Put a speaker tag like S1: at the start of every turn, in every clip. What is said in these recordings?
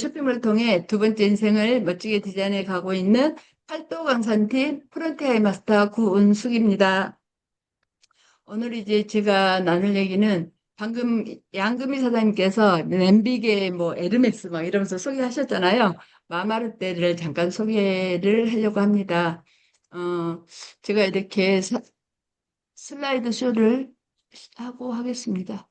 S1: 쇼핑을 통해 두 번째 인생을 멋지게 디자인해 가고 있는 팔도 강산팀 프론티아이 마스터 구은숙입니다. 오늘 이제 제가 나눌 얘기는 방금 양금희 사장님께서 냄비계 뭐 에르메스 막 이러면서 소개하셨잖아요. 마마르떼를 잠깐 소개를 하려고 합니다. 어, 제가 이렇게 슬라이드 쇼를 하고 하겠습니다.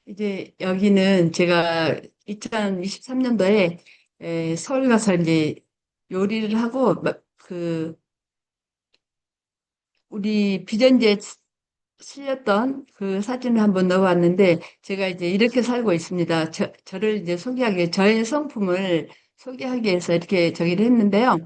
S1: 이제 여기는 제가 2023년도에 서울 가서 이제 요리를 하고 그 우리 비전지에 실렸던 그 사진을 한번 넣어봤는데 제가 이제 이렇게 살고 있습니다. 저를 이제 소개하기 위해 저의 성품을 소개하기 위해서 이렇게 저기를 했는데요.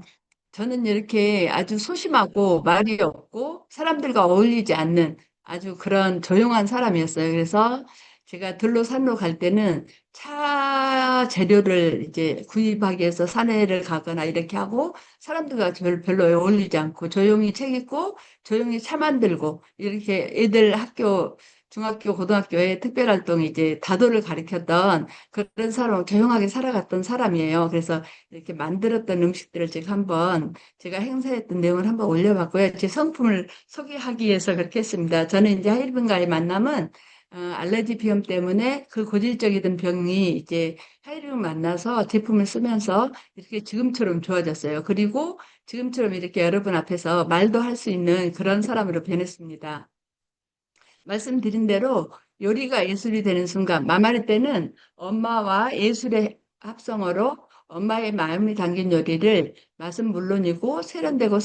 S1: 저는 이렇게 아주 소심하고 말이 없고 사람들과 어울리지 않는 아주 그런 조용한 사람이었어요. 그래서 제가 들로 산로 갈 때는 차 재료를 이제 구입하기 위해서 산에를 가거나 이렇게 하고 사람들과 별로 어울리지 않고 조용히 책 읽고 조용히 차 만들고 이렇게 애들 학교 중학교 고등학교에 특별활동 이제 다도를 가리켰던 그런 사람 조용하게 살아갔던 사람이에요. 그래서 이렇게 만들었던 음식들을 제가 행사했던 내용을 한번 올려봤고요. 제 성품을 소개하기 위해서 그렇게 했습니다. 저는 이제 하이든과의 만남은 알레르기 비염 때문에 그 고질적이던 병이 이제 하이든을 만나서 제품을 쓰면서 이렇게 지금처럼 좋아졌어요. 그리고 지금처럼 이렇게 여러분 앞에서 말도 할 수 있는 그런 사람으로 변했습니다. 말씀드린 대로 요리가 예술이 되는 순간, 마마리 때는 엄마와 예술의 합성어로 엄마의 마음이 담긴 요리를 맛은 물론이고 세련되고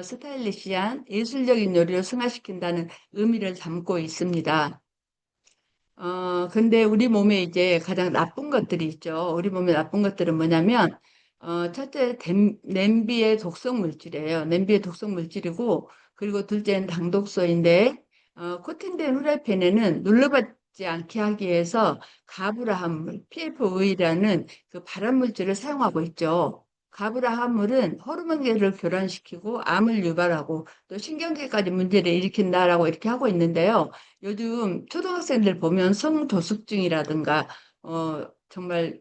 S1: 스타일리시한 예술적인 요리로 승화시킨다는 의미를 담고 있습니다. 근데 우리 몸에 이제 가장 나쁜 것들이 있죠. 우리 몸에 나쁜 것들은 뭐냐면, 첫째, 냄비의 독성 물질이에요. 냄비의 독성 물질이고, 그리고 둘째는 당독소인데, 코팅된 후라이팬에는 눌러받지 않게 하기 위해서 가브라함물, PFO이라는 그 발암 물질을 사용하고 있죠. 가브라함물은 호르몬계를 교란시키고 암을 유발하고 또 신경계까지 문제를 일으킨다라고 이렇게 하고 있는데요. 요즘 초등학생들 보면 성도숙증이라든가 정말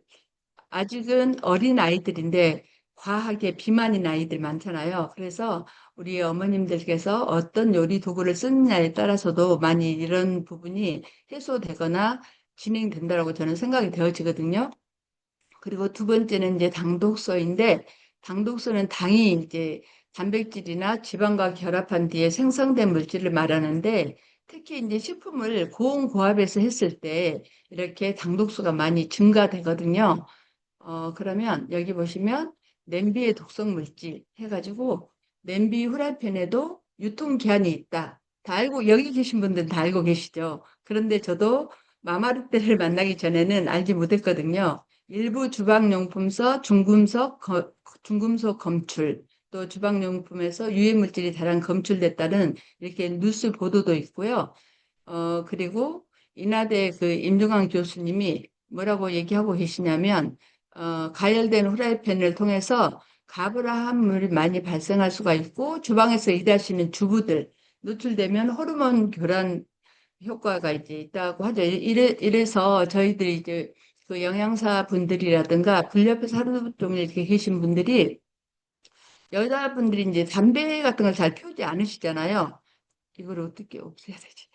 S1: 아직은 어린 아이들인데 과하게 비만인 아이들 많잖아요. 그래서 우리 어머님들께서 어떤 요리 도구를 쓰느냐에 따라서도 많이 이런 부분이 해소되거나 진행된다라고 저는 생각이 되어지거든요. 그리고 두 번째는 이제 당독소인데 당독소는 당이 이제 단백질이나 지방과 결합한 뒤에 생성된 물질을 말하는데 특히 이제 식품을 고온고압에서 했을 때 이렇게 당독소가 많이 증가되거든요. 그러면 여기 보시면 냄비의 독성 물질 해가지고 냄비 후라이팬에도 유통기한이 있다. 다 알고 여기 계신 분들은 다 알고 계시죠. 그런데 저도 마마르떼를 만나기 전에는 알지 못했거든요. 일부 주방용품서 중금속 검출 또 주방용품에서 유해물질이 다량 검출됐다는 이렇게 뉴스 보도도 있고요. 그리고 인하대 그 임종환 교수님이 뭐라고 얘기하고 계시냐면 가열된 후라이팬을 통해서 가브라함물이 많이 발생할 수가 있고 주방에서 일하시는 주부들 노출되면 호르몬 교란 효과가 이제 있다고 하죠. 이래서 저희들이 이제 그 영양사 분들이라든가 불협에서 하루 종일 이렇게 계신 분들이 여자분들이 이제 담배 같은 걸 잘 피우지 않으시잖아요. 이걸 어떻게 없애야 되지?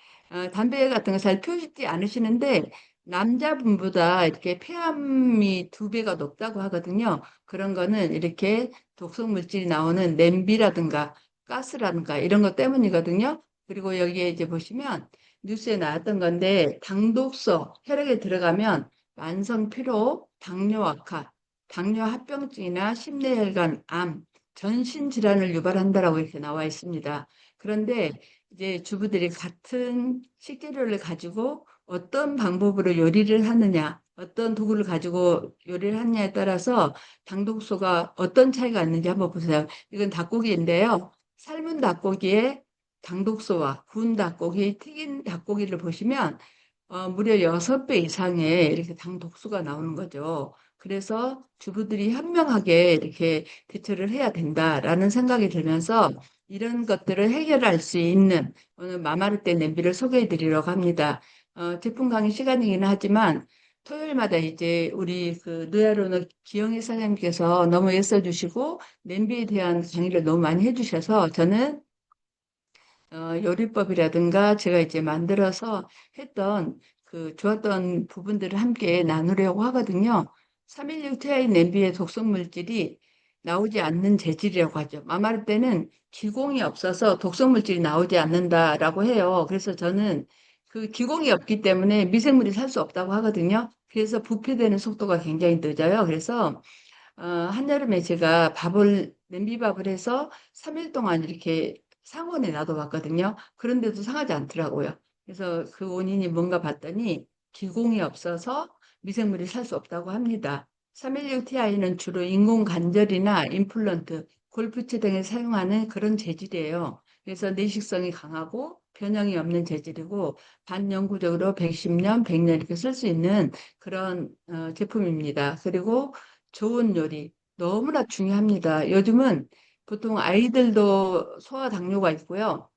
S1: 담배 같은 거 잘 피우지 않으시는데 남자분보다 이렇게 폐암이 2배가 높다고 하거든요. 그런 거는 이렇게 독성 물질이 나오는 냄비라든가 가스라든가 이런 것 때문이거든요. 그리고 여기에 이제 보시면 뉴스에 나왔던 건데 당독소 혈액에 들어가면 만성 피로, 당뇨 악화, 당뇨 합병증이나 심내혈관, 암, 전신 질환을 유발한다라고 이렇게 나와 있습니다. 그런데 이제 주부들이 같은 식재료를 가지고 어떤 방법으로 요리를 하느냐, 어떤 도구를 가지고 요리를 하느냐에 따라서 당독소가 어떤 차이가 있는지 한번 보세요. 이건 닭고기인데요. 삶은 닭고기에 당독소와 구운 닭고기, 튀긴 닭고기를 보시면 무려 6배 이상의 이렇게 당독소가 나오는 거죠. 그래서 주부들이 현명하게 이렇게 대처를 해야 된다라는 생각이 들면서 이런 것들을 해결할 수 있는 오늘 마마르떼 냄비를 소개해 드리려고 합니다. 제품 강의 시간이긴 하지만 토요일마다 이제 우리 그 느와르노 기영희 사장님께서 너무 애써주시고 냄비에 대한 강의를 너무 많이 해주셔서 저는 요리법이라든가 제가 이제 만들어서 했던 그 좋았던 부분들을 함께 나누려고 하거든요. 316 TI 냄비의 독성 물질이 나오지 않는 재질이라고 하죠. 마마르 때는 기공이 없어서 독성 물질이 나오지 않는다라고 해요. 그래서 저는 그 기공이 없기 때문에 미생물이 살 수 없다고 하거든요. 그래서 부패되는 속도가 굉장히 늦어요. 그래서 한여름에 제가 냄비밥을 해서 3일 동안 이렇게 상온에 놔둬봤거든요. 그런데도 상하지 않더라고요. 그래서 그 원인이 뭔가 봤더니 기공이 없어서 미생물이 살 수 없다고 합니다. 316Ti는 주로 인공 관절이나 임플란트, 골프채 등에 사용하는 그런 재질이에요. 그래서 내식성이 강하고 변형이 없는 재질이고 반영구적으로 110년, 100년 이렇게 쓸 수 있는 그런 제품입니다. 그리고 좋은 요리 너무나 중요합니다. 요즘은 보통 아이들도 소아 당뇨가 있고요.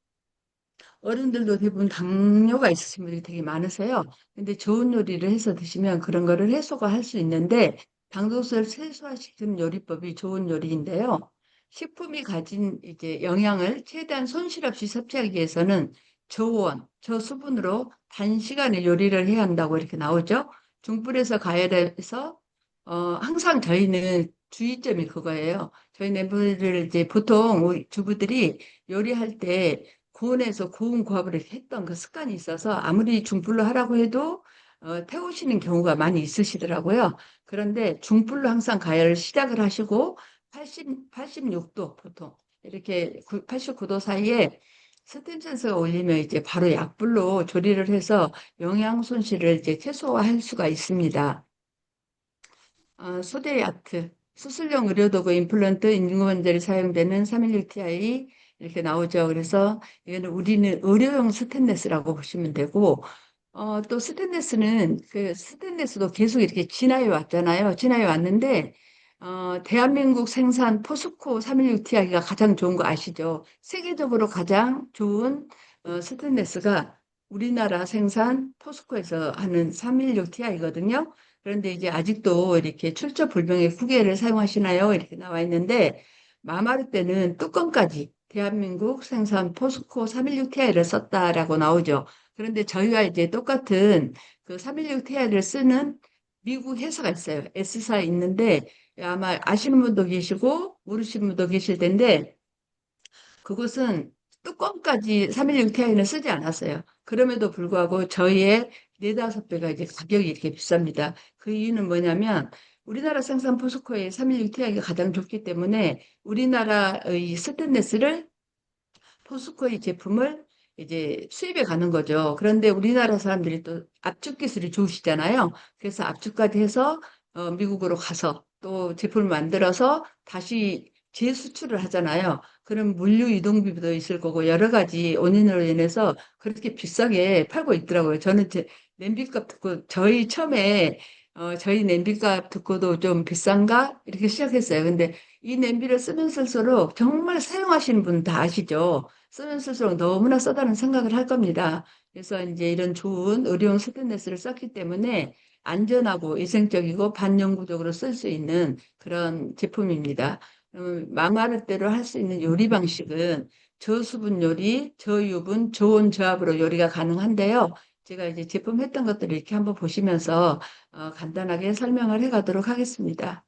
S1: 어른들도 대부분 당뇨가 있으신 분들이 되게 많으세요. 근데 좋은 요리를 해서 드시면 그런 거를 해소가 할 수 있는데 당도수를 최소화시키는 요리법이 좋은 요리인데요. 식품이 가진 이제 영양을 최대한 손실 없이 섭취하기 위해서는 저온, 저수분으로 단시간에 요리를 해야 한다고 이렇게 나오죠. 중불에서 가열해서 항상 저희는 주의점이 그거예요. 저희 내부를 이제 보통 우리 주부들이 요리할 때 고온에서 고온 고압을 이렇게 했던 그 습관이 있어서 아무리 중불로 하라고 해도 태우시는 경우가 많이 있으시더라고요. 그런데 중불로 항상 가열을 시작을 하시고 86도 보통 이렇게 89도 사이에 스팀 센서가 올리면 이제 바로 약불로 조리를 해서 영양 손실을 이제 최소화할 수가 있습니다. 소데야트, 수술용 의료도구 임플란트 인공관절이 사용되는 316Ti 이렇게 나오죠. 그래서 이거는 우리는 의료용 스테인레스라고 보시면 되고, 또 스테인레스는 그 스테인레스도 계속 이렇게 진화해 왔잖아요. 진화해 왔는데, 대한민국 생산 포스코 316Ti가 가장 좋은 거 아시죠? 세계적으로 가장 좋은 스테인레스가 우리나라 생산 포스코에서 하는 316Ti거든요. 그런데 이제 아직도 이렇게 출처 불명의 후계를 사용하시나요? 이렇게 나와 있는데, 마마르 때는 뚜껑까지 대한민국 생산 포스코 316Ti를 썼다라고 나오죠. 그런데 저희가 이제 똑같은 그 316Ti를 쓰는 미국 회사가 있어요. S사에 있는데 아마 아시는 분도 계시고 모르시는 분도 계실 텐데 그곳은 뚜껑까지 316Ti는 쓰지 않았어요. 그럼에도 불구하고 저희의 네다섯 배가 이제 가격이 이렇게 비쌉니다. 그 이유는 뭐냐면 우리나라 생산 포스코의 316Ti가 가장 좋기 때문에 우리나라의 스테인레스를 포스코의 제품을 이제 수입해 가는 거죠. 그런데 우리나라 사람들이 또 압축 기술이 좋으시잖아요. 그래서 압축까지 해서 미국으로 가서 또 제품을 만들어서 다시 재수출을 하잖아요. 그럼 물류 이동비도 있을 거고 여러 가지 원인으로 인해서 그렇게 비싸게 팔고 있더라고요. 저는 제 냄비값 듣고 저희 냄비값 듣고도 좀 비싼가 이렇게 시작했어요. 근데 이 냄비를 쓰면 쓸수록 정말 사용하시는 분 다 아시죠? 쓰면 쓸수록 너무나 써다는 생각을 할 겁니다. 그래서 이제 이런 좋은 의료용 스테인레스를 썼기 때문에 안전하고 위생적이고 반영구적으로 쓸 수 있는 그런 제품입니다. 마마르대로 할 수 있는 요리 방식은 저수분 요리, 저유분, 저온 저압으로 요리가 가능한데요. 제가 이제 제품 했던 것들을 이렇게 한번 보시면서 간단하게 설명을 해 가도록 하겠습니다.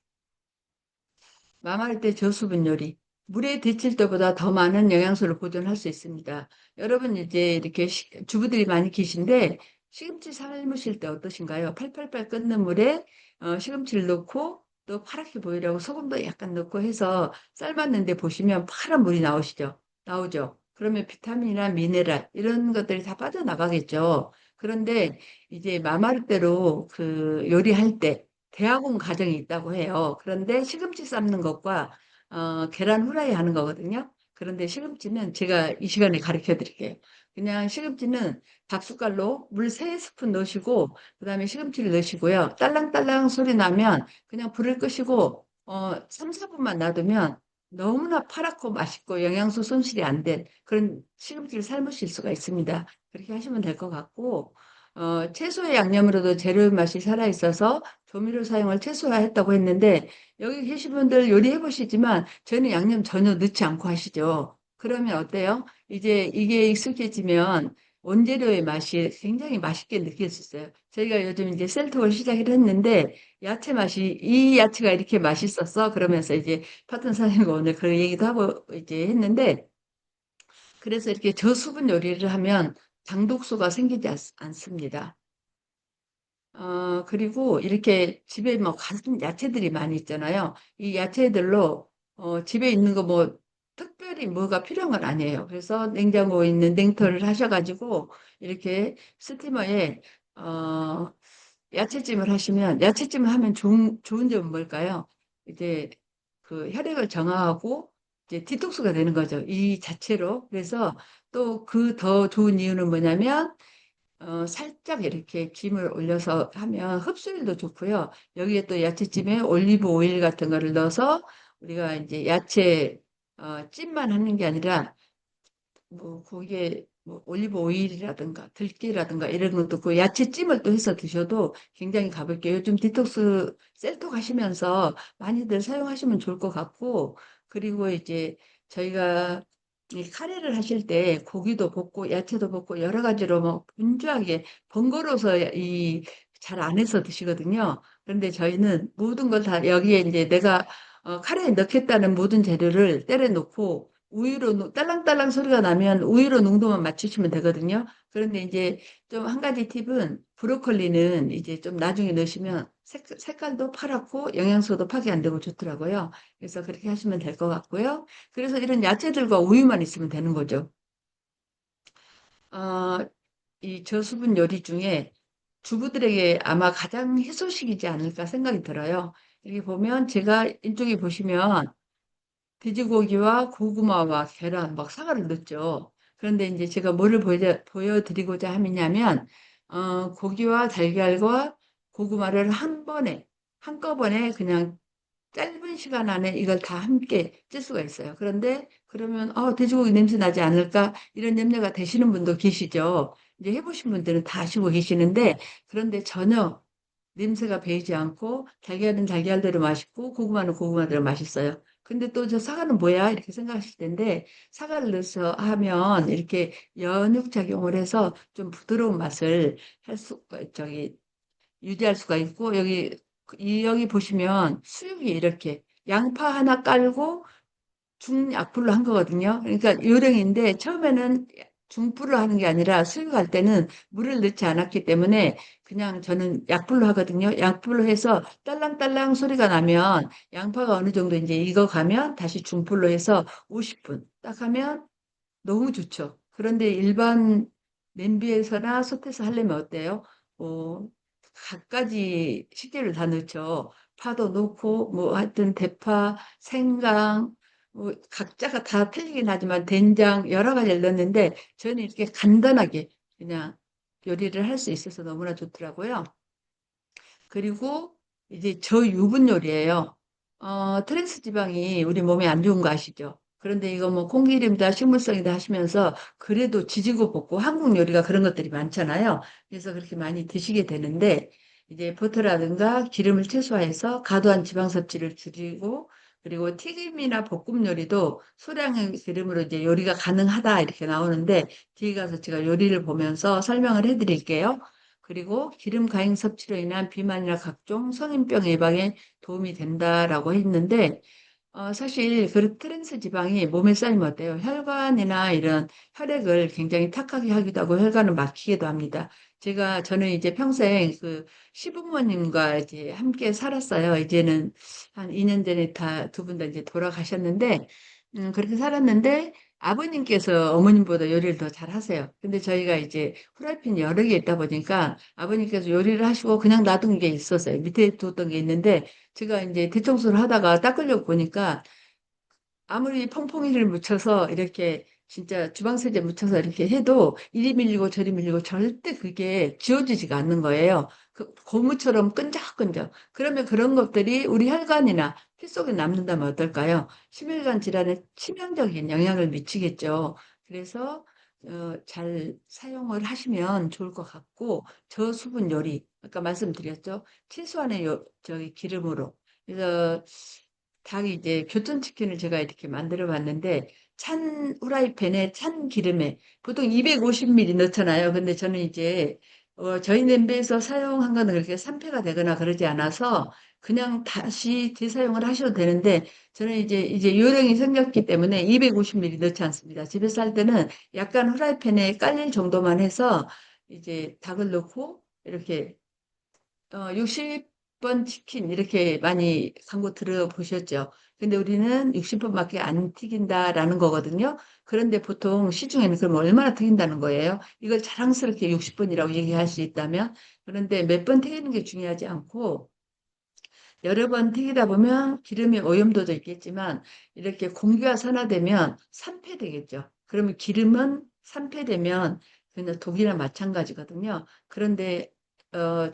S1: 마말 때 저수분 요리. 물에 데칠 때보다 더 많은 영양소를 보존할 수 있습니다. 여러분 이제 이렇게 주부들이 많이 계신데 시금치 삶으실 때 어떠신가요? 팔팔팔 끓는 물에 시금치를 넣고 또 파랗게 보이려고 소금도 약간 넣고 해서 삶았는데 보시면 파란 물이 나오시죠? 나오죠? 그러면 비타민이나 미네랄 이런 것들이 다 빠져나가겠죠. 그런데 이제 마마르대로 그 요리할 때 대학원 과정이 있다고 해요. 그런데 시금치 삶는 것과 계란 후라이 하는 거거든요. 그런데 시금치는 제가 이 시간에 가르쳐 드릴게요. 그냥 시금치는 밥숟갈로 물 3스푼 넣으시고 그다음에 시금치를 넣으시고요. 딸랑딸랑 소리 나면 그냥 불을 끄시고 3, 4분만 놔두면 너무나 파랗고 맛있고 영양소 손실이 안 된 그런 시금치를 삶으실 수가 있습니다. 그렇게 하시면 될 것 같고 채소의 양념으로도 재료의 맛이 살아있어서 조미료 사용을 최소화했다고 했는데, 여기 계신 분들 요리해 보시지만, 저는 양념 전혀 넣지 않고 하시죠. 그러면 어때요? 이제 이게 익숙해지면 원재료의 맛이 굉장히 맛있게 느낄 수 있어요. 저희가 요즘 이제 셀톡을 시작을 했는데, 야채 맛이, 이 야채가 이렇게 맛있었어? 그러면서 이제 파트너 사장님과 오늘 그런 얘기도 하고 이제 했는데, 그래서 이렇게 저수분 요리를 하면 장독소가 생기지 않습니다. 그리고 이렇게 집에 뭐 가진 야채들이 많이 있잖아요. 이 야채들로 집에 있는 거 뭐 특별히 뭐가 필요한 건 아니에요. 그래서 냉장고에 있는 냉털을 하셔가지고 이렇게 스티머에 어, 야채찜을 하시면 야채찜을 하면 좋은 점은 뭘까요? 이제 그 혈액을 정화하고 이제 디톡스가 되는 거죠. 이 자체로. 그래서 또 그 더 좋은 이유는 뭐냐면 살짝 이렇게 김을 올려서 하면 흡수율도 좋고요. 여기에 또 야채찜에 올리브 오일 같은 거를 넣어서 우리가 이제 야채 찜만 하는 게 아니라 뭐 거기에 뭐 올리브 오일이라든가 들기라든가 이런 것도 그 야채찜을 또 해서 드셔도 굉장히 가볍게 요즘 디톡스 셀톡 하시면서 많이들 사용하시면 좋을 것 같고 그리고 이제 저희가 이 카레를 하실 때 고기도 볶고 야채도 볶고 여러 가지로 뭐 분주하게 번거로워서 이 잘 안 해서 드시거든요. 그런데 저희는 모든 걸 다 여기에 이제 내가 카레에 넣겠다는 모든 재료를 때려 놓고 우유로 딸랑딸랑 소리가 나면 우유로 농도만 맞추시면 되거든요. 그런데 이제 좀 한 가지 팁은 브로콜리는 이제 좀 나중에 넣으시면 색깔도 파랗고 영양소도 파괴 안 되고 좋더라고요. 그래서 그렇게 하시면 될 것 같고요. 그래서 이런 야채들과 우유만 있으면 되는 거죠. 어, 이 저수분 요리 중에 주부들에게 아마 가장 해소식이지 않을까 생각이 들어요. 여기 보면 제가 이쪽에 보시면 돼지고기와 고구마와 계란, 막 사과를 넣죠. 그런데 이제 제가 뭐를 보여드리고자 하냐면, 고기와 달걀과 고구마를 한꺼번에 그냥 짧은 시간 안에 이걸 다 함께 찔 수가 있어요. 그런데 그러면, 돼지고기 냄새 나지 않을까? 이런 염려가 되시는 분도 계시죠. 이제 해보신 분들은 다 아시고 계시는데, 그런데 전혀 냄새가 배이지 않고 달걀은 달걀대로 맛있고 고구마는 고구마대로 맛있어요. 근데 또 저 사과는 뭐야? 이렇게 생각하실 텐데 사과를 넣어서 하면 이렇게 연육작용을 해서 좀 부드러운 맛을 유지할 수가 있고 여기 보시면 수육이 이렇게 양파 하나 깔고 중약불로 한 거거든요. 그러니까 요령인데 처음에는 중불로 하는 게 아니라 수육할 때는 물을 넣지 않았기 때문에 그냥 저는 약불로 하거든요. 약불로 해서 딸랑딸랑 소리가 나면 양파가 어느 정도 이제 익어가면 다시 중불로 해서 50분 딱 하면 너무 좋죠. 그런데 일반 냄비에서나 솥에서 하려면 어때요? 갖가지 식재료를 다 넣죠. 파도 넣고, 뭐 하여튼 대파, 생강, 뭐 각자가 다 틀리긴 하지만 된장 여러 가지를 넣는데 저는 이렇게 간단하게 그냥 요리를 할 수 있어서 너무나 좋더라고요. 그리고 이제 저유분 요리예요. 트랜스 지방이 우리 몸에 안 좋은 거 아시죠? 그런데 이거 뭐 콩기름이다 식물성이다 하시면서 그래도 지지고 볶고 한국 요리가 그런 것들이 많잖아요. 그래서 그렇게 많이 드시게 되는데 이제 버터라든가 기름을 최소화해서 과도한 지방 섭취를 줄이고 그리고 튀김이나 볶음 요리도 소량의 기름으로 이제 요리가 가능하다 이렇게 나오는데 뒤에 가서 제가 요리를 보면서 설명을 해드릴게요. 그리고 기름 가행 섭취로 인한 비만이나 각종 성인병 예방에 도움이 된다라고 했는데 사실 그 트랜스 지방이 몸에 쌓이면 어때요? 혈관이나 이런 혈액을 굉장히 탁하게 하기도 하고 혈관을 막히기도 합니다. 저는 이제 평생 그 시부모님과 이제 함께 살았어요. 이제는 한 2년 전에 두 분 다 이제 돌아가셨는데, 그렇게 살았는데, 아버님께서 어머님보다 요리를 더 잘하세요. 근데 저희가 이제 후라이팬이 여러 개 있다 보니까 아버님께서 요리를 하시고 그냥 놔둔 게 있었어요. 밑에 뒀던 게 있는데, 제가 이제 대청소를 하다가 닦으려고 보니까 아무리 퐁퐁이를 묻혀서 이렇게 진짜 주방세제 묻혀서 이렇게 해도 이리 밀리고 저리 밀리고 절대 그게 지워지지가 않는 거예요. 그 고무처럼 끈적끈적. 그러면 그런 것들이 우리 혈관이나 피 속에 남는다면 어떨까요? 심혈관 질환에 치명적인 영향을 미치겠죠. 그래서 잘 사용을 하시면 좋을 것 같고, 저수분 요리, 아까 말씀드렸죠. 최소한의 저기 기름으로. 그래서 닭 이제 교촌치킨을 제가 이렇게 만들어 봤는데, 찬 후라이팬에 찬 기름에 보통 250ml 넣잖아요. 근데 저는 이제 저희 냄비에서 사용한 거는 그렇게 산패가 되거나 그러지 않아서 그냥 다시 재사용을 하셔도 되는데, 저는 이제 요령이 생겼기 때문에 250ml 넣지 않습니다. 집에서 할 때는 약간 후라이팬에 깔릴 정도만 해서 이제 닭을 넣고 이렇게 60번 치킨 이렇게 많이 광고 들어보셨죠? 근데 우리는 60번밖에 안 튀긴다라는 거거든요. 그런데 보통 시중에는 그럼 얼마나 튀긴다는 거예요? 이걸 자랑스럽게 60번이라고 얘기할 수 있다면, 그런데 몇 번 튀기는 게 중요하지 않고 여러 번 튀기다 보면 기름의 오염도도 있겠지만 이렇게 공기가 산화되면 산패되겠죠. 그러면 기름은 산패되면 그냥 독이나 마찬가지거든요. 그런데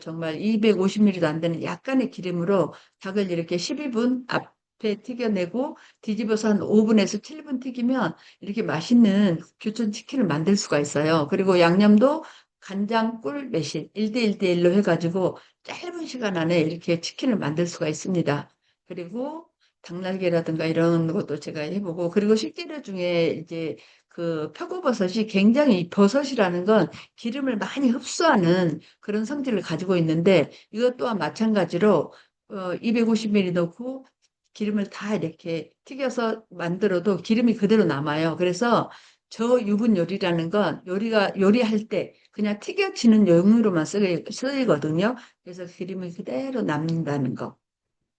S1: 정말 250ml도 안 되는 약간의 기름으로 닭을 이렇게 12분 앞에 튀겨내고 뒤집어서 한 5분에서 7분 튀기면 이렇게 맛있는 교촌 치킨을 만들 수가 있어요. 그리고 양념도 간장, 꿀, 매실 1대1대1로 해가지고 짧은 시간 안에 이렇게 치킨을 만들 수가 있습니다. 그리고 닭날개라든가 이런 것도 제가 해보고, 그리고 식재료 중에 이제 그 표고버섯이 굉장히 이 버섯이라는 건 기름을 많이 흡수하는 그런 성질을 가지고 있는데, 이것 또한 마찬가지로 250ml 넣고 기름을 다 이렇게 튀겨서 만들어도 기름이 그대로 남아요. 그래서 저유분 요리라는 건 요리할 때 그냥 튀겨지는 용으로만 쓰이거든요. 그래서 기름이 그대로 남는다는 거.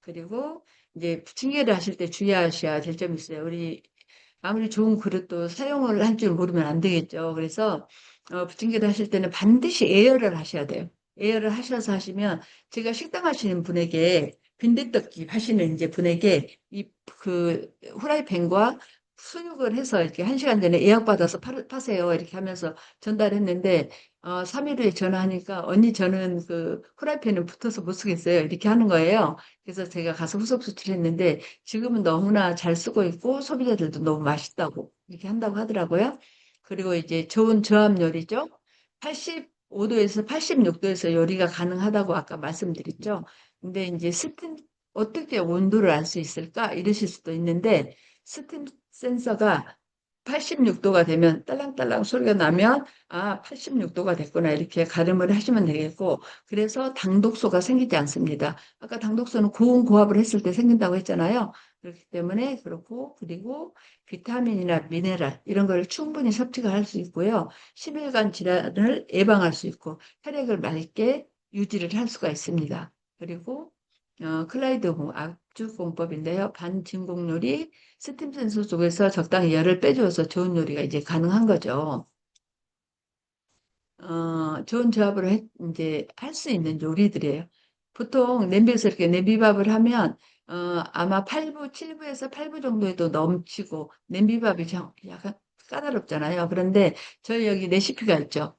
S1: 그리고 이제 부침개를 하실 때 주의하셔야 될 점이 있어요. 우리 아무리 좋은 그릇도 사용을 할 줄 모르면 안 되겠죠. 그래서 부침개를 하실 때는 반드시 에어를 하셔야 돼요. 에어를 하셔서 하시면, 제가 식당 하시는 분에게, 빈대떡집 하시는 이제 분에게 이 그 후라이팬과 수육을 해서 이렇게 1시간 전에 예약받아서 파세요. 이렇게 하면서 전달했는데 3일 후에 전화하니까, 언니 저는 그 후라이팬에 붙어서 못 쓰겠어요. 이렇게 하는 거예요. 그래서 제가 가서 후속 조치를 했는데, 지금은 너무나 잘 쓰고 있고 소비자들도 너무 맛있다고 이렇게 한다고 하더라고요. 그리고 이제 좋은 저압 요리죠. 85도에서 86도에서 요리가 가능하다고 아까 말씀드렸죠. 근데 이제 어떻게 온도를 알 수 있을까? 이러실 수도 있는데, 스팀 센서가 86도가 되면 딸랑딸랑 소리가 나면 86도가 됐구나 이렇게 가름을 하시면 되겠고, 그래서 당독소가 생기지 않습니다. 아까 당독소는 고온 고압을 했을 때 생긴다고 했잖아요. 그렇기 때문에 그렇고, 그리고 비타민이나 미네랄 이런 걸 충분히 섭취가 할 수 있고요. 심혈관 질환을 예방할 수 있고 혈액을 맑게 유지를 할 수가 있습니다. 그리고 클라이드 압축 공법인데요. 반진공 요리, 스팀 센서 속에서 적당히 열을 빼줘서 좋은 요리가 이제 가능한 거죠. 좋은 조합으로 이제 할 수 있는 요리들이에요. 보통 냄비에서 이렇게 냄비밥을 하면 아마 8부, 7부에서 8부 정도에도 넘치고 냄비밥이 약간 까다롭잖아요. 그런데 저희 여기 레시피가 있죠.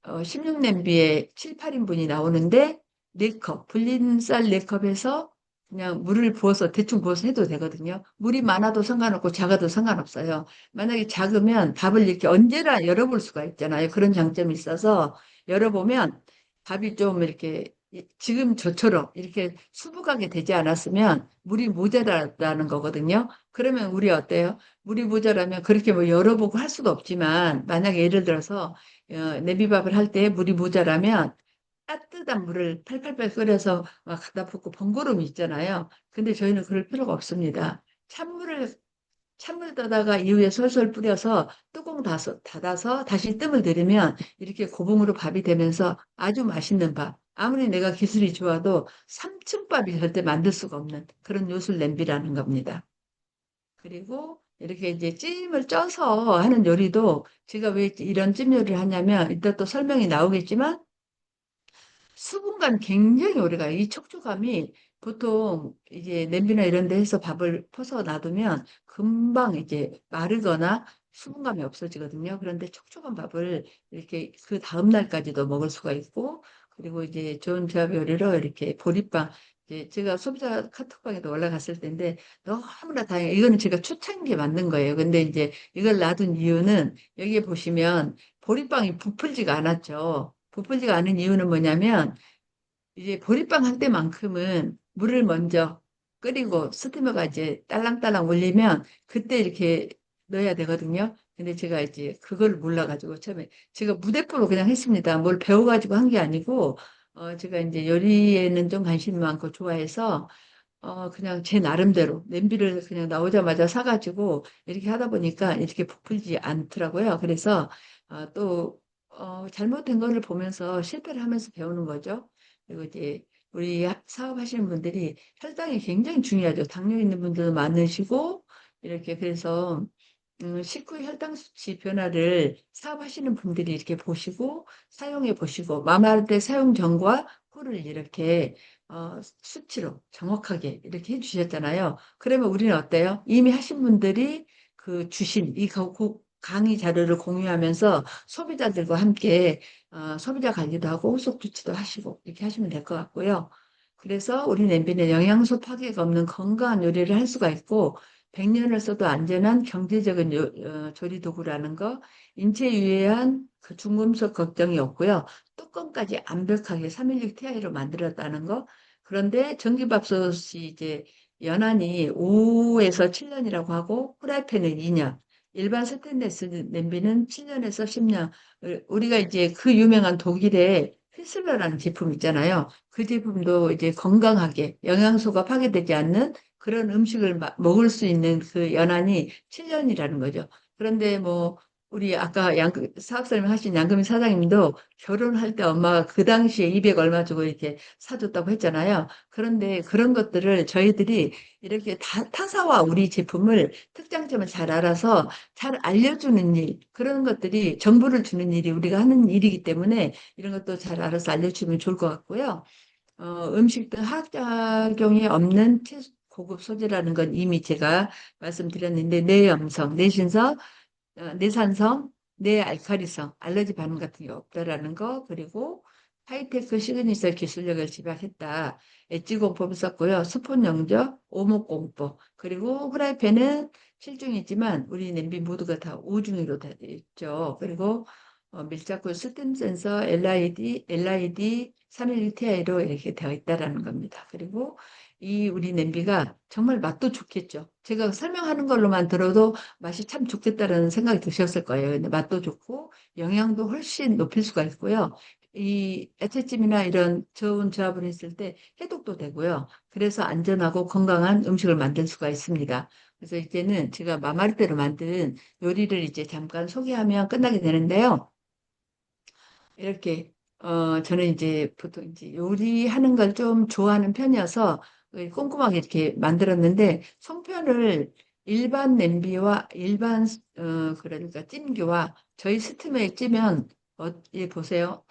S1: 16냄비에 7, 8인분이 나오는데 4컵, 불린 쌀 4컵에서 그냥 물을 부어서 대충 부어서 해도 되거든요. 물이 많아도 상관없고 작아도 상관없어요. 만약에 작으면 밥을 이렇게 언제나 열어볼 수가 있잖아요. 그런 장점이 있어서 열어보면 밥이 좀 이렇게 지금 저처럼 이렇게 수북하게 되지 않았으면 물이 모자라다는 거거든요. 그러면 물이 어때요? 물이 모자라면 그렇게 뭐 열어보고 할 수도 없지만, 만약에 예를 들어서 내비밥을 할 때 물이 모자라면 따뜻한 물을 팔팔팔 끓여서 막 갖다 붓고 번거로움이 있잖아요. 근데 저희는 그럴 필요가 없습니다. 찬물 떠다가 이후에 솔솔 뿌려서 뚜껑 닫아서 다시 뜸을 들이면 이렇게 고봉으로 밥이 되면서 아주 맛있는 밥. 아무리 내가 기술이 좋아도 3층 밥이 절대 만들 수가 없는 그런 요술 냄비라는 겁니다. 그리고 이렇게 이제 찜을 쪄서 하는 요리도, 제가 왜 이런 찜 요리를 하냐면 이따 또 설명이 나오겠지만, 수분감 굉장히 오래가요. 이 촉촉함이 보통 이제 냄비나 이런 데 해서 밥을 퍼서 놔두면 금방 이제 마르거나 수분감이 없어지거든요. 그런데 촉촉한 밥을 이렇게 그 다음 날까지도 먹을 수가 있고, 그리고 이제 좋은 조합 요리로 이렇게 보리빵. 제가 소비자 카톡방에도 올라갔을 텐데 너무나 다행해요. 이거는 제가 초창기에 만든 거예요. 근데 이제 이걸 놔둔 이유는 여기에 보시면 보리빵이 부풀지가 않았죠. 부풀지가 않은 이유는 뭐냐면 이제 보리빵 할 때만큼은 물을 먼저 끓이고 스티머가 이제 딸랑딸랑 올리면 그때 이렇게 넣어야 되거든요. 근데 제가 이제 그걸 몰라가지고 처음에 제가 무대포로 그냥 했습니다. 뭘 배워가지고 한 게 아니고 제가 이제 요리에는 좀 관심이 많고 좋아해서 그냥 제 나름대로 냄비를 그냥 나오자마자 사가지고 이렇게 하다 보니까 이렇게 부풀지 않더라고요. 그래서 또 잘못된 거를 보면서 실패를 하면서 배우는 거죠. 그리고 이제 우리 사업하시는 분들이 혈당이 굉장히 중요하죠. 당뇨 있는 분들도 많으시고 이렇게 그래서 식후 혈당 수치 변화를 사업하시는 분들이 이렇게 보시고 사용해 보시고 마말 때 사용 전과 후를 이렇게 수치로 정확하게 이렇게 해주셨잖아요. 그러면 우리는 어때요? 이미 하신 분들이 그 주신 이 강의 자료를 공유하면서 소비자들과 함께 소비자 관리도 하고 후속 조치도 하시고 이렇게 하시면 될 것 같고요. 그래서 우리 냄비는 영양소 파괴가 없는 건강한 요리를 할 수가 있고 100년을 써도 안전한 경제적인 조리 도구라는 거, 인체 유해한 그 중금속 걱정이 없고요. 뚜껑까지 완벽하게 316 TI로 만들었다는 거. 그런데 전기밥솥이 이제 연한이 5에서 7년이라고 하고 프라이팬은 2년. 일반 스테인리스 냄비는 7년에서 10년. 우리가 이제 그 유명한 독일의 필슬러라는 제품 있잖아요. 그 제품도 이제 건강하게 영양소가 파괴되지 않는 그런 음식을 먹을 수 있는 그 연한이 7년이라는 거죠. 그런데 뭐 우리 아까 사업설명 하신 양금희 사장님도 결혼할 때 엄마가 그 당시에 200 얼마 주고 이렇게 사줬다고 했잖아요. 그런데 그런 것들을 저희들이 이렇게 타사와 우리 제품을 특장점을 잘 알아서 잘 알려주는 일, 그런 것들이 정보를 주는 일이 우리가 하는 일이기 때문에 이런 것도 잘 알아서 알려주면 좋을 것 같고요. 음식 등 화학작용이 없는 고급 소재라는 건 이미 제가 말씀드렸는데 내염성, 내신성, 내산성, 내알칼리성, 알러지 반응 같은 게 없다라는 거, 그리고 하이테크 시그니처 기술력을 집약했다. 엣지 공법을 썼고요. 스폰 용접, 오목 공법, 그리고 프라이팬은 7중이지만 우리 냄비 모두가 다 5중으로 되어 있죠. 그리고 밀착구 스팀 센서 LED 316 Ti로 이렇게 되어 있다라는 겁니다. 그리고 이 우리 냄비가 정말 맛도 좋겠죠. 제가 설명하는 걸로만 들어도 맛이 참 좋겠다라는 생각이 드셨을 거예요. 근데 맛도 좋고 영양도 훨씬 높일 수가 있고요. 이 야채찜이나 이런 저온 조합을 했을 때 해독도 되고요. 그래서 안전하고 건강한 음식을 만들 수가 있습니다. 그래서 이제는 제가 마마르대로 만든 요리를 이제 잠깐 소개하면 끝나게 되는데요. 이렇게 저는 이제 보통 이제 요리하는 걸 좀 좋아하는 편이어서 꼼꼼하게 이렇게 만들었는데 송편을 일반 냄비와 일반 그러니까 찜기와 저희 스팀에 찌면 예, 보세요.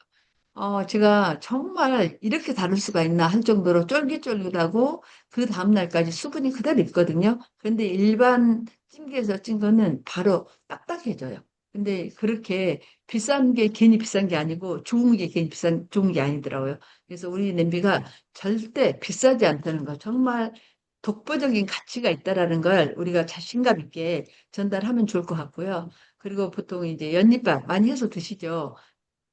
S1: 제가 정말 이렇게 다를 수가 있나 할 정도로 쫄깃쫄깃하고 그 다음날까지 수분이 그대로 있거든요. 그런데 일반 찜기에서 찐 거는 바로 딱딱해져요. 근데 그렇게 비싼 게 괜히 비싼 게 아니고 좋은 게 괜히 좋은 게 아니더라고요. 그래서 우리 냄비가 절대 비싸지 않다는 거, 정말 독보적인 가치가 있다라는 걸 우리가 자신감 있게 전달하면 좋을 것 같고요. 그리고 보통 이제 연잎밥 많이 해서 드시죠.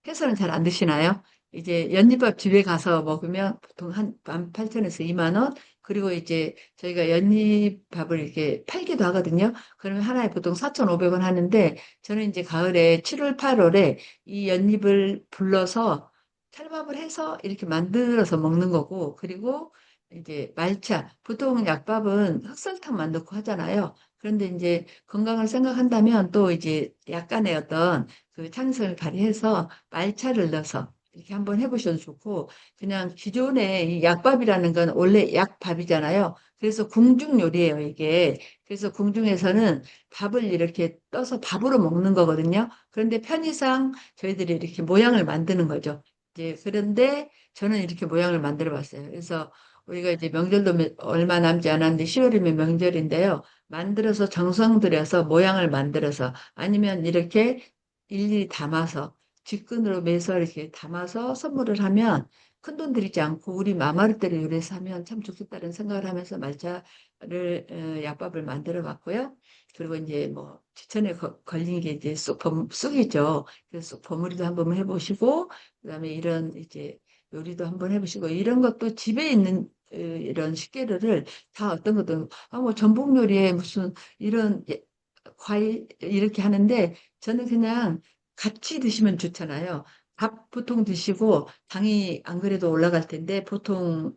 S1: 해서는 잘 안 드시나요? 이제 연잎밥 집에 가서 먹으면 보통 한 18,000원에서 2만 원. 그리고 이제 저희가 연잎밥을 이렇게 팔기도 하거든요. 그러면 하나에 보통 4,500원 하는데 저는 이제 가을에 7월, 8월에 이 연잎을 불러서 찰밥을 해서 이렇게 만들어서 먹는 거고, 그리고 이제 말차, 보통 약밥은 흑설탕만 넣고 하잖아요. 그런데 이제 건강을 생각한다면 또 이제 약간의 어떤 그 창의성을 발휘해서 말차를 넣어서 이렇게 한번 해보셔도 좋고, 그냥 기존의 이 약밥이라는 건 원래 약밥이잖아요. 그래서 궁중 요리예요, 이게. 그래서 궁중에서는 밥을 이렇게 떠서 밥으로 먹는 거거든요. 그런데 편의상 저희들이 이렇게 모양을 만드는 거죠. 이제 그런데 저는 이렇게 모양을 만들어 봤어요. 그래서 우리가 이제 명절도 얼마 남지 않았는데 10월이면 명절인데요. 만들어서 정성 들여서 모양을 만들어서 아니면 이렇게 일일이 담아서 직근으로 매서 이렇게 담아서 선물을 하면 큰돈 들이지 않고 우리 마마르대로 요리해서 하면 참 좋겠다는 생각을 하면서 말차를 약밥을 만들어 봤고요. 그리고 이제 뭐 지천에 걸린 게 이제 쑥이죠. 그래서 쑥 버무리도 한번 해보시고 그다음에 이런 이제 요리도 한번 해보시고 이런 것도 집에 있는 이런 식재료를 다 어떤 것도 뭐 전복 요리에 무슨 이런 과일 이렇게 하는데 저는 그냥 같이 드시면 좋잖아요. 밥 보통 드시고 당이 안 그래도 올라갈 텐데 보통은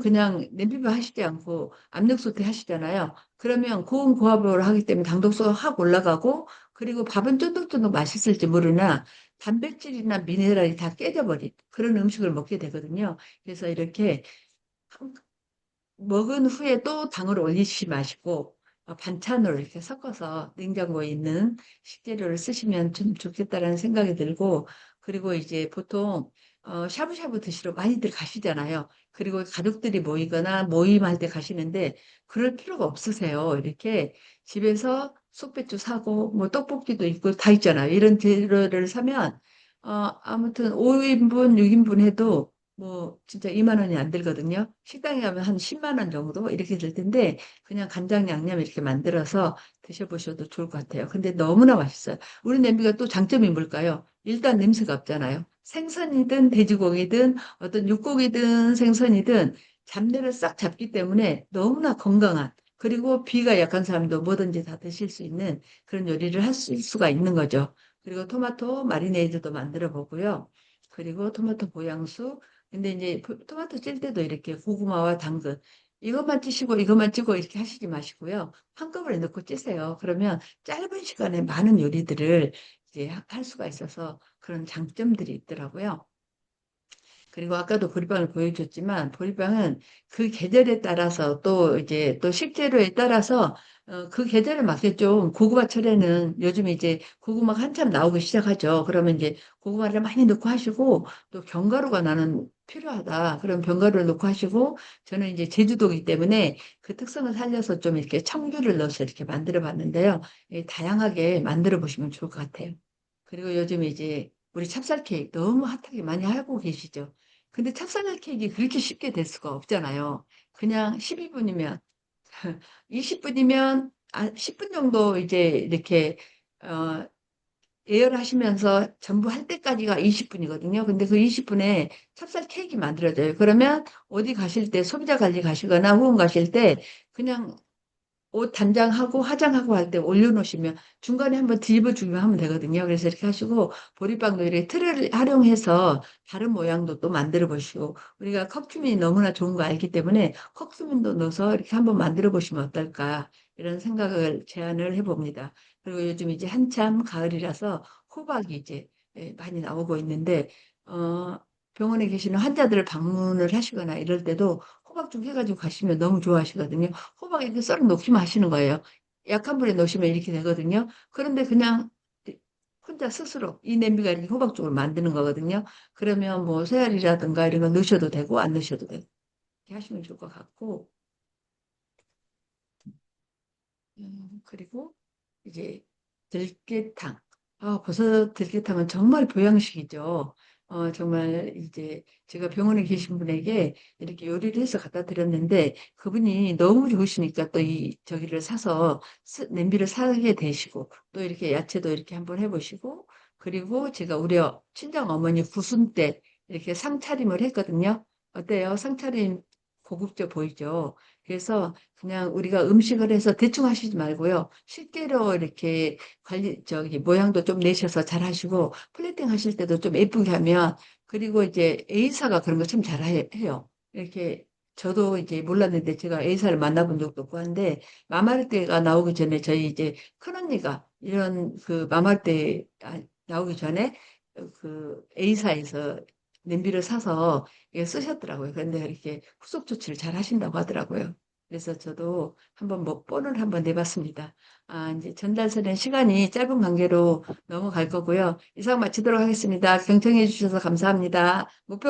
S1: 그냥 냄비밥 하시지 않고 압력솥에 하시잖아요. 그러면 고온 고압으로 하기 때문에 당도수가 확 올라가고 그리고 밥은 쫀득쫀득 맛있을지 모르나 단백질이나 미네랄이 다 깨져버린 그런 음식을 먹게 되거든요. 그래서 이렇게 먹은 후에 또 당을 올리지 마시고 반찬으로 이렇게 섞어서 냉장고에 있는 식재료를 쓰시면 좀 좋겠다라는 생각이 들고 그리고 이제 보통 샤브샤브 드시러 많이들 가시잖아요. 그리고 가족들이 모이거나 모임할 때 가시는데 그럴 필요가 없으세요. 이렇게 집에서 쑥배추 사고 뭐 떡볶이도 있고 다 있잖아요. 이런 재료를 사면 아무튼 5인분, 6인분 해도 뭐 진짜 2만 원이 안 들거든요. 식당에 가면 한 10만 원 정도 이렇게 들 텐데 그냥 간장 양념 이렇게 만들어서 드셔보셔도 좋을 것 같아요. 근데 너무나 맛있어요. 우리 냄비가 또 장점이 뭘까요? 일단 냄새가 없잖아요. 생선이든 돼지고기든 어떤 육고기든 생선이든 잡내를 싹 잡기 때문에 너무나 건강한 그리고 비가 약한 사람도 뭐든지 다 드실 수 있는 그런 요리를 할 수가 있는 거죠. 그리고 토마토 마리네이드도 만들어 보고요. 그리고 토마토 보양수 근데 이제 토마토 찔 때도 이렇게 고구마와 당근 이것만 찌시고 이것만 찌고 이렇게 하시지 마시고요. 한꺼번에 넣고 찌세요. 그러면 짧은 시간에 많은 요리들을 이제 할 수가 있어서 그런 장점들이 있더라고요. 그리고 아까도 보리빵을 보여줬지만 보리빵은 그 계절에 따라서 또 이제 또 식재료에 따라서 그 계절에 맞게 좀 고구마 철에는 요즘 이제 고구마가 한참 나오기 시작하죠. 그러면 이제 고구마를 많이 넣고 하시고 또 견과류가 나는 필요하다. 그럼 견과류를 넣고 하시고 저는 이제 제주도이기 때문에 그 특성을 살려서 좀 이렇게 청주를 넣어서 이렇게 만들어 봤는데요. 다양하게 만들어 보시면 좋을 것 같아요. 그리고 요즘 이제 우리 찹쌀 케이크 너무 핫하게 많이 하고 계시죠. 근데 찹쌀 케이크 그렇게 쉽게 될 수가 없잖아요. 그냥 12분이면 20분이면 10분 정도 이제 이렇게 어, 예열하시면서 전부 할 때까지가 20분이거든요. 근데 그 20분에 찹쌀 케이크 만들어져요. 그러면 어디 가실 때 소비자 관리 가시거나 후원 가실 때 그냥 옷 단장하고 화장하고 할 때 올려놓으시면 중간에 한번 뒤집어주기만 하면 되거든요. 그래서 이렇게 하시고 보리빵도 이렇게 틀을 활용해서 다른 모양도 또 만들어 보시고 우리가 컵큐민이 너무나 좋은 거 알기 때문에 컵큐민도 넣어서 이렇게 한번 만들어 보시면 어떨까 이런 생각을 제안을 해봅니다. 그리고 요즘 이제 한참 가을이라서 호박이 이제 많이 나오고 있는데 어, 병원에 계시는 환자들을 방문을 하시거나 이럴 때도 호박 좀 해가지고 가시면 너무 좋아하시거든요. 호박 이렇게 썰어 놓기만 하시는 거예요. 약한 불에 넣으시면 이렇게 되거든요. 그런데 그냥 혼자 스스로 이 냄비가 이렇게 호박죽을 만드는 거거든요. 그러면 뭐 새알이라든가 이런 거 넣으셔도 되고 안 넣으셔도 되고 이렇게 하시면 좋을 것 같고 그리고 이제 들깨탕. 버섯 들깨탕은 정말 보양식이죠. 정말 이제 제가 병원에 계신 분에게 이렇게 요리를 해서 갖다 드렸는데 그분이 너무 좋으시니까 또 저기를 사서 냄비를 사게 되시고 또 이렇게 야채도 이렇게 한번 해보시고 그리고 제가 우리 친정 어머니 구순 때 이렇게 상차림을 했거든요. 어때요? 상차림 고급져 보이죠? 그래서 그냥 우리가 음식을 해서 대충 하시지 말고요. 실제로 이렇게 모양도 좀 내셔서 잘 하시고, 플레이팅 하실 때도 좀 예쁘게 하면, 그리고 이제 A사가 그런 거 참 잘 해요. 이렇게, 저도 이제 몰랐는데 제가 A사를 만나본 적도 없고 한데, 마마르떼가 나오기 전에 저희 이제 큰언니가 이런 그 마마르떼 나오기 전에 그 A사에서 냄비를 사서 이게 쓰셨더라고요. 그런데 이렇게 후속 조치를 잘 하신다고 하더라고요. 그래서 저도 한번 뭐 폰을 한번 내봤습니다. 이제 전달선의 시간이 짧은 관계로 넘어갈 거고요. 이상 마치도록 하겠습니다. 경청해 주셔서 감사합니다. 목표